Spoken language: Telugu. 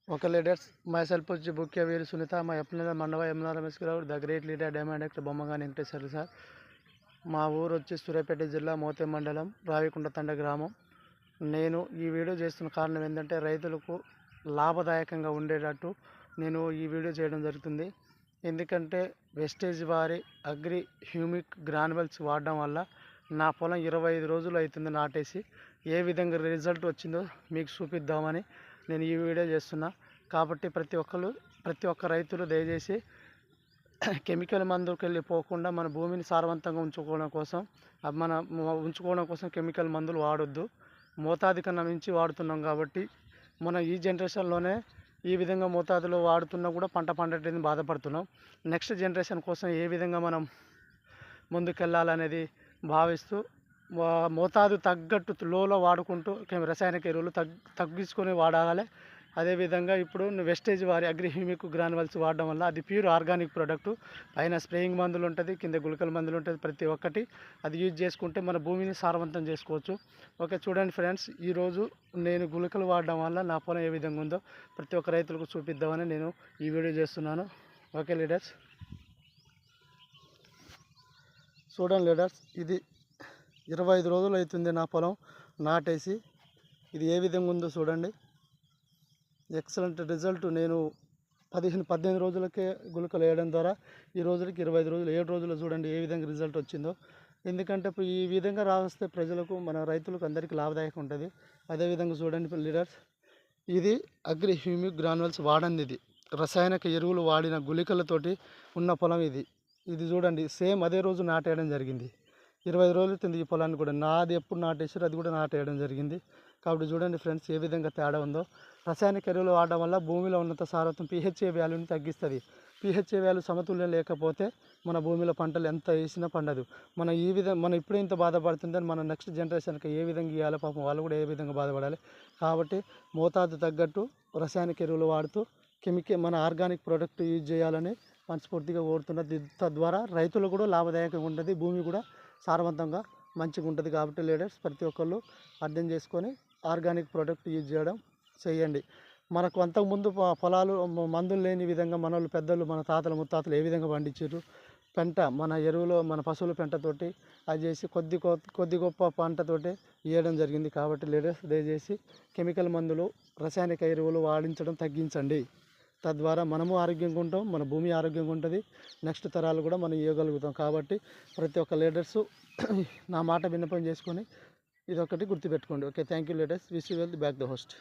Okay, leaders, myself is Bukya Veer Sunita, my opponent Mandava Yamuna Rameskurau, the great leader Diamond Actor Bommagan Venkateswara sir. మా ఊరు వచ్చి సూర్యాపేట జిల్లా మోతే మండలం రావికుంట తండ గ్రామం. నేను ఈ వీడియో చేస్తున్న కారణం ఏంటంటే రైతులకు లాభదాయకంగా ఉండేటట్టు నేను ఈ వీడియో చేయడం జరుగుతుంది. ఎందుకంటే వెస్టేజ్ వారి అగ్రి హ్యూమిక్ గ్రాన్యువల్స్ వాడడం వల్ల నా పొలం 25 రోజులు అవుతుంది నాటేసి. ఏ విధంగా రిజల్ట్ వచ్చిందో మీకు చూపిద్దామని నేను ఈ వీడియో చేస్తున్నా. కాబట్టి ప్రతి ఒక్క రైతులు దయచేసి కెమికల్ మందులకు వెళ్ళిపోకుండా మన భూమిని సారవంతంగా ఉంచుకోవడం కోసం కెమికల్ మందులు వాడొద్దు. మోతాదు కన్నా మించి వాడుతున్నాం కాబట్టి మన ఈ జనరేషన్లోనే ఈ విధంగా మోతాదులో వాడుతున్నా కూడా పంట పండట్లేదని బాధపడుతున్నాం. నెక్స్ట్ జనరేషన్ కోసం ఏ విధంగా మనం ముందుకెళ్ళాలనేది భావిస్తూ మోతాదు తగ్గట్టు లోలో వాడుకుంటూ రసాయనిక ఎరువులు తగ్గించుకొని వాడాలి. అదేవిధంగా ఇప్పుడు వెస్టేజ్ వారి అగ్రి హ్యూమిక్ గ్రాన్యువల్స్ వాడడం వల్ల అది ప్యూర్ ఆర్గానిక్ ప్రోడక్ట్. పైన స్ప్రేయింగ్ మందులు ఉంటుంది, కింద గుళికల మందులు ఉంటుంది. ప్రతి ఒక్కటి అది యూజ్ చేసుకుంటే మన భూమిని సారవంతం చేసుకోవచ్చు. ఓకే, చూడండి ఫ్రెండ్స్, ఈరోజు నేను గుళికలు వాడడం వల్ల నా పొలం ఏ విధంగా ఉందో ప్రతి ఒక్క రైతులకు చూపిద్దామని నేను ఈ వీడియో చేస్తున్నాను. ఓకే లీడర్స్, చూడండి లీడర్స్, ఇది 25 రోజులు అవుతుంది నా పొలం నాటేసి. ఇది ఏ విధంగా ఉందో చూడండి. Excellent result. నేను 18 రోజులకే గుళికలు వేయడం ద్వారా ఈ రోజులకి 25 రోజులు 7 రోజులు చూడండి ఏ విధంగా రిజల్ట్ వచ్చిందో. ఎందుకంటే ఈ విధంగా రాస్తే ప్రజలకు మన రైతులకు అందరికీ లాభదాయకం ఉంటుంది. అదేవిధంగా చూడండి లీడర్స్, ఇది అగ్రి హ్యూమిక్ గ్రాన్యువల్స్ వాడండి. ఇది రసాయనిక ఎరువులు వాడిన గుళికలతోటి ఉన్న పొలం ఇది. చూడండి, సేమ్ అదే రోజు నాటేయడం జరిగింది. 20 రోజులు తింది ఈ పొలాన్ని కూడా. నాది ఎప్పుడు నాటేసారో అది కూడా నాటేయడం జరిగింది. కాబట్టి చూడండి ఫ్రెండ్స్ ఏ విధంగా తేడా ఉందో. రసాయనిక ఎరువులు వాడడం వల్ల భూమిలో ఉన్నత సారత్వం పిహెచ్ఏ వాల్యూని తగ్గిస్తుంది. పిహెచ్ఏ వాల్యూ సమతుల్యం లేకపోతే మన భూమిలో పంటలు ఎంత వేసినా పండదు. మన ఇప్పుడే ఇంత బాధపడుతుందని మన నెక్స్ట్ జనరేషన్కి ఏ విధంగా ఇవ్వాలి, పాపం వాళ్ళు కూడా ఏ విధంగా బాధపడాలి. కాబట్టి మోతాదు తగ్గట్టు రసాయనిక ఎరువులు వాడుతూ మన ఆర్గానిక్ ప్రోడక్ట్ యూజ్ చేయాలని మనస్ఫూర్తిగా కోరుతున్నది. తద్వారా రైతులు కూడా లాభదాయకంగా ఉంటుంది, భూమి కూడా సారవంతంగా మంచిగా ఉంటుంది. కాబట్టి లీడర్స్ ప్రతి ఒక్కళ్ళు అర్థం చేసుకొని ఆర్గానిక్ ప్రోడక్ట్ యూజ్ చేయండి. మనకు అంతకుముందు పొలాలు మందులు లేని విధంగా మనోళ్ళు పెద్దలు మన తాతలు ముత్తాతలు ఏ విధంగా పండించారు. పెంట మన ఎరువులో మన పశువుల పెంటతోటి అది చేసి కొద్ది గొప్ప పంటతోటి వేయడం జరిగింది. కాబట్టి లీడర్స్ దయచేసి కెమికల్ మందులు రసాయనిక ఎరువులు వాడించడం తగ్గించండి. తద్వారా మనము ఆరోగ్యంగా ఉంటాం, మన భూమి ఆరోగ్యంగా ఉంటుంది, నెక్స్ట్ తరాలు కూడా మనం ఇవ్వగలుగుతాం. కాబట్టి ప్రతి ఒక్క లీడర్సు నా మాట విన్నపం చేసుకొని ఇదొకటి గుర్తుపెట్టుకోండి. Okay, thank you leaders. Wish you well the back the host.